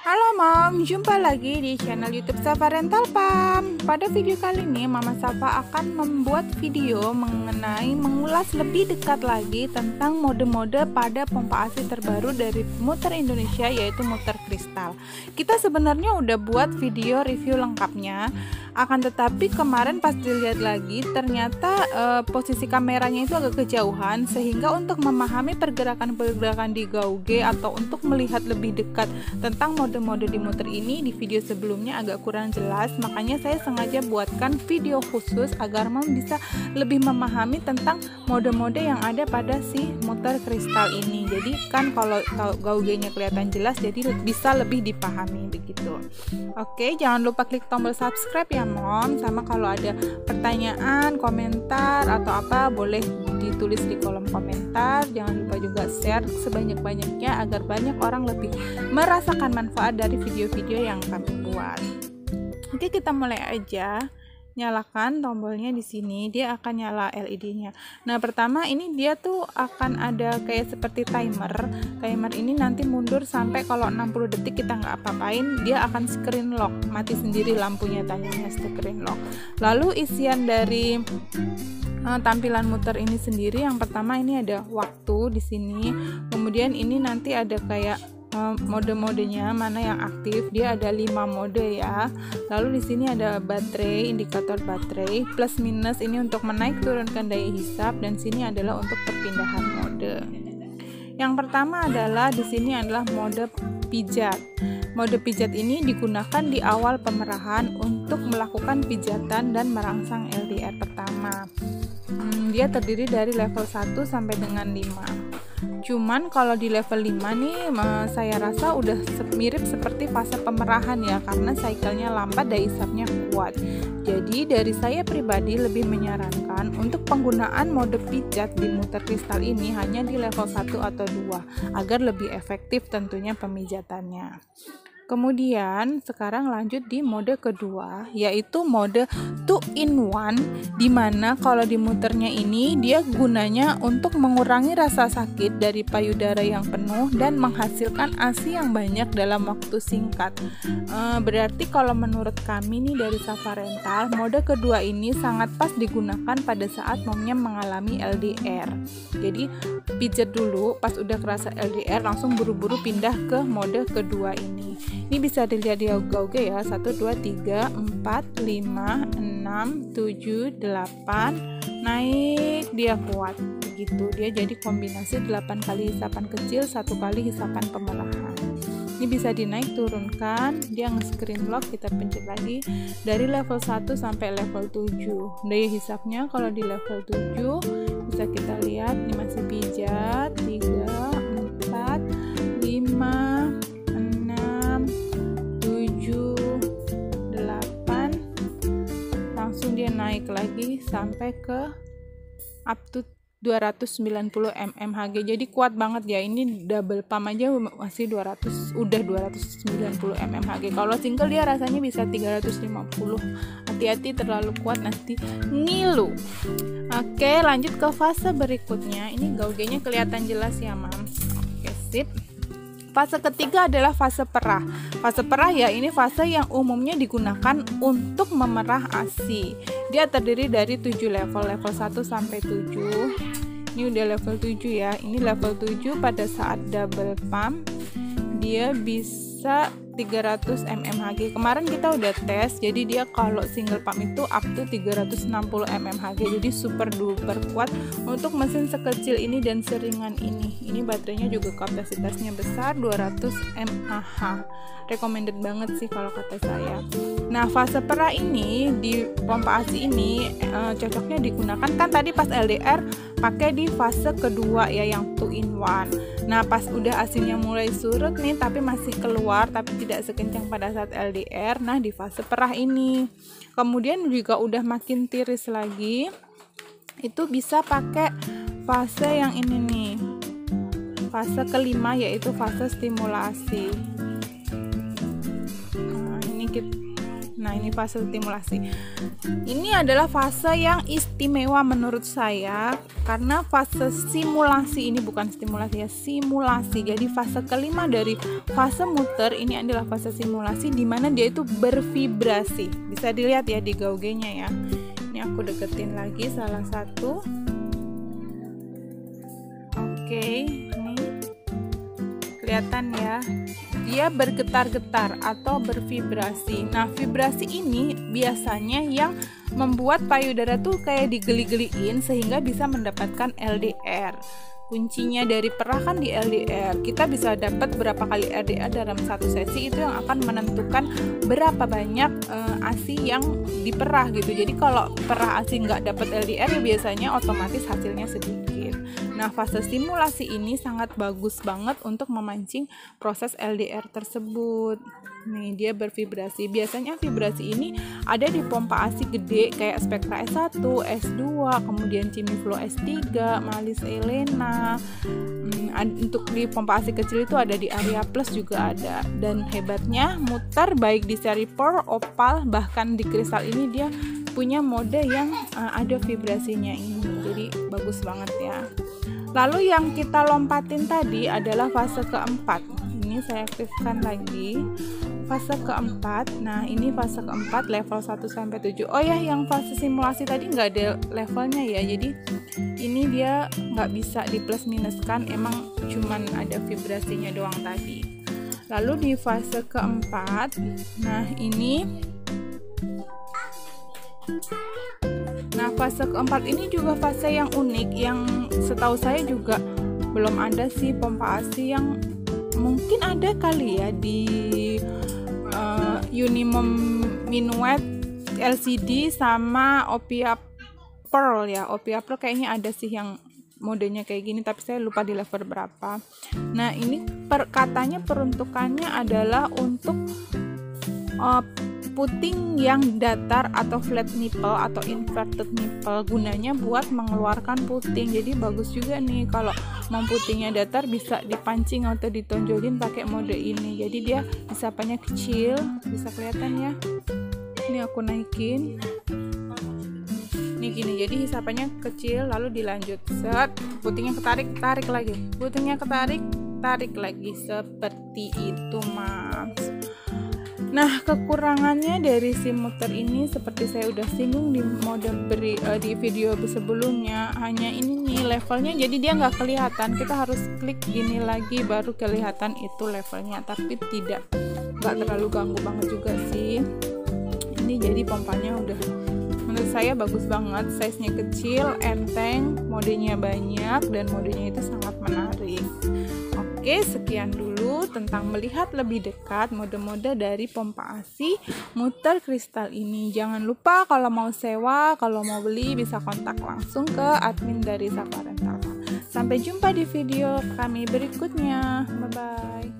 Halo Mom, jumpa lagi di channel YouTube Safa Rental Pump. Pada video kali ini Mama Safa akan membuat video mengulas lebih dekat lagi tentang mode-mode pada pompa AC terbaru dari Mutter Indonesia, yaitu Mutter Kristal. Kita sebenarnya udah buat video review lengkapnya, akan tetapi kemarin pas dilihat lagi ternyata posisi kameranya itu agak kejauhan, sehingga untuk memahami pergerakan-pergerakan di gauge atau untuk melihat lebih dekat tentang mode-mode di Mutter ini di video sebelumnya agak kurang jelas. Makanya saya sengaja buatkan video khusus agar Mom bisa lebih memahami tentang mode-mode yang ada pada si Mutter Kristal ini. Jadi kan kalau gauge-nya kelihatan jelas, jadi bisa lebih dipahami begitu. Oke, jangan lupa klik tombol subscribe ya Mom. Sama kalau ada pertanyaan, komentar atau apa boleh ditulis di kolom komentar. Jangan lupa juga share sebanyak-banyaknya agar banyak orang lebih merasakan manfaat dari video-video yang kami buat. Oke, kita mulai aja. Nyalakan tombolnya di sini, dia akan nyala LED-nya. Nah, pertama ini dia tuh akan ada kayak seperti timer. Timer ini nanti mundur sampai kalau 60 detik kita nggak apa-apain, dia akan screen lock, mati sendiri lampunya, tandanya screen lock. Lalu isian dari tampilan Mutter ini sendiri, yang pertama ini ada waktu di sini. Kemudian ini nanti ada kayak mode-modenya mana yang aktif. Dia ada 5 mode ya. Lalu di sini ada baterai, indikator baterai, plus minus ini untuk menaik turunkan daya hisap, dan sini adalah untuk perpindahan mode. Yang pertama adalah di sini adalah mode pijat. Mode pijat ini digunakan di awal pemerahan untuk melakukan pijatan dan merangsang LDR pertama. Dia terdiri dari level 1 sampai dengan 5. Cuman kalau di level 5 nih saya rasa udah mirip seperti fase pemerahan ya, karena cycle-nya lambat, daya hisapnya kuat. Jadi dari saya pribadi lebih menyarankan untuk penggunaan mode pijat di Mutter Kristal ini hanya di level 1 atau 2 agar lebih efektif tentunya pemijatannya. Kemudian sekarang lanjut di mode kedua, yaitu mode 2-in-1, dimana kalau di muternya ini dia gunanya untuk mengurangi rasa sakit dari payudara yang penuh dan menghasilkan ASI yang banyak dalam waktu singkat. Berarti kalau menurut kami nih dari Safa Rental, mode kedua ini sangat pas digunakan pada saat momnya mengalami LDR. Jadi pijat dulu, pas udah kerasa LDR langsung buru-buru pindah ke mode kedua ini. Ini bisa dilihat di gauge ya, 1, 2, 3, 4, 5, 6, 7, 8, naik dia kuat begitu. Dia jadi kombinasi 8 kali hisapan kecil, 1 kali hisapan pemerahan. Ini bisa dinaik turunkan, dia nge-screen lock, kita pencet lagi dari level 1 sampai level 7. Daya hisapnya kalau di level 7 bisa kita lihat ini masih pijat 3, 4, 5, 7, 8, langsung dia naik lagi sampai ke up to 290 mmHg. Jadi kuat banget ya. Ini double pump aja masih 290 mmHg. Kalau single dia rasanya bisa 350. Hati-hati terlalu kuat nanti ngilu. Oke, lanjut ke fase berikutnya. Ini gaugenya kelihatan jelas ya, Mam. Oke, sip. Fase ketiga adalah fase perah. Fase perah ya, ini fase yang umumnya digunakan untuk memerah ASI. Dia terdiri dari 7 level, level 1 sampai 7. Ini udah level 7 ya. Ini level 7 pada saat double pump dia bisa 300 mmHg. Kemarin kita udah tes, jadi dia kalau single pump itu up to 360 mmHg. Jadi super duper kuat untuk mesin sekecil ini dan seringan ini. Ini baterainya juga kapasitasnya besar, 200 mAh. Recommended banget sih kalau kata saya. Nah, fase perah ini di pompa AC ini cocoknya digunakan kan tadi pas LDR pakai di fase kedua ya, yang 2-in-1. Nah, pas udah AC-nya mulai surut nih tapi masih keluar tapi tidak sekencang pada saat LDR, nah di fase perah ini. Kemudian juga udah makin tiris lagi, itu bisa pakai fase yang ini nih, fase kelima, yaitu fase stimulasi. Nah, ini Nah, ini fase stimulasi. Ini adalah fase yang istimewa menurut saya, karena fase simulasi ini bukan stimulasi ya, simulasi. Jadi fase kelima dari fase muter ini adalah fase simulasi, di mana dia itu bervibrasi. Bisa dilihat ya di gaugenya ya. Ini aku deketin lagi salah satu. Oke, ini kelihatan ya, dia bergetar-getar atau bervibrasi. Nah, vibrasi ini biasanya yang membuat payudara tuh kayak digeli-geliin sehingga bisa mendapatkan LDR. Kuncinya dari perah kan di LDR. Kita bisa dapat berapa kali LDR dalam satu sesi, itu yang akan menentukan berapa banyak ASI yang diperah gitu. Jadi kalau perah ASI nggak dapat LDR ya biasanya otomatis hasilnya sedikit. Nah, fase stimulasi ini sangat bagus banget untuk memancing proses LDR tersebut. Nih, dia bervibrasi. Biasanya vibrasi ini ada di pompa ASI gede kayak Spectra S1, S2, kemudian Cimiflo S3, Malis Elena. Untuk di pompa ASI kecil itu ada di Area Plus juga ada. Dan hebatnya muter baik di seri Pearl, Opal, bahkan di kristal ini dia punya mode yang ada vibrasinya ini. Jadi bagus banget ya. Lalu yang kita lompatin tadi adalah fase keempat. Ini saya aktifkan lagi. Fase keempat. Nah, ini fase keempat level 1 sampai 7. Oh ya, yang fase simulasi tadi nggak ada levelnya ya. Jadi ini dia nggak bisa di plus minuskan, emang cuman ada vibrasinya doang tadi. Lalu di fase keempat, nah ini, nah fase keempat ini juga fase yang unik, yang setahu saya juga belum ada sih pompa ASI, yang mungkin ada kali ya di Unimum Minuet LCD sama Opia Pearl ya. Opia Pearl kayaknya ada sih yang modenya kayak gini, tapi saya lupa di level berapa. Nah, ini katanya peruntukannya adalah untuk puting yang datar atau flat nipple atau inverted nipple, gunanya buat mengeluarkan puting. Jadi bagus juga nih kalau mau putingnya datar bisa dipancing atau ditonjolin pakai mode ini. Jadi dia hisapanya kecil, bisa kelihatan ya. Ini aku naikin. Ini gini, jadi hisapannya kecil, lalu dilanjut set, putingnya tarik lagi, putingnya tarik lagi, seperti itu mas. Nah, kekurangannya dari si muter ini seperti saya udah singgung di di video sebelumnya, hanya ini nih levelnya, jadi dia nggak kelihatan. Kita harus klik gini lagi baru kelihatan itu levelnya, tapi nggak terlalu ganggu banget juga sih. Ini jadi pompanya udah menurut saya bagus banget, size-nya kecil, enteng, modenya banyak, dan modenya itu sangat menarik. Oke, sekian dulu tentang melihat lebih dekat mode-mode dari pompa ASI muter kristal ini. Jangan lupa kalau mau sewa, kalau mau beli bisa kontak langsung ke admin dari Safa Rental. Sampai jumpa di video kami berikutnya. Bye-bye.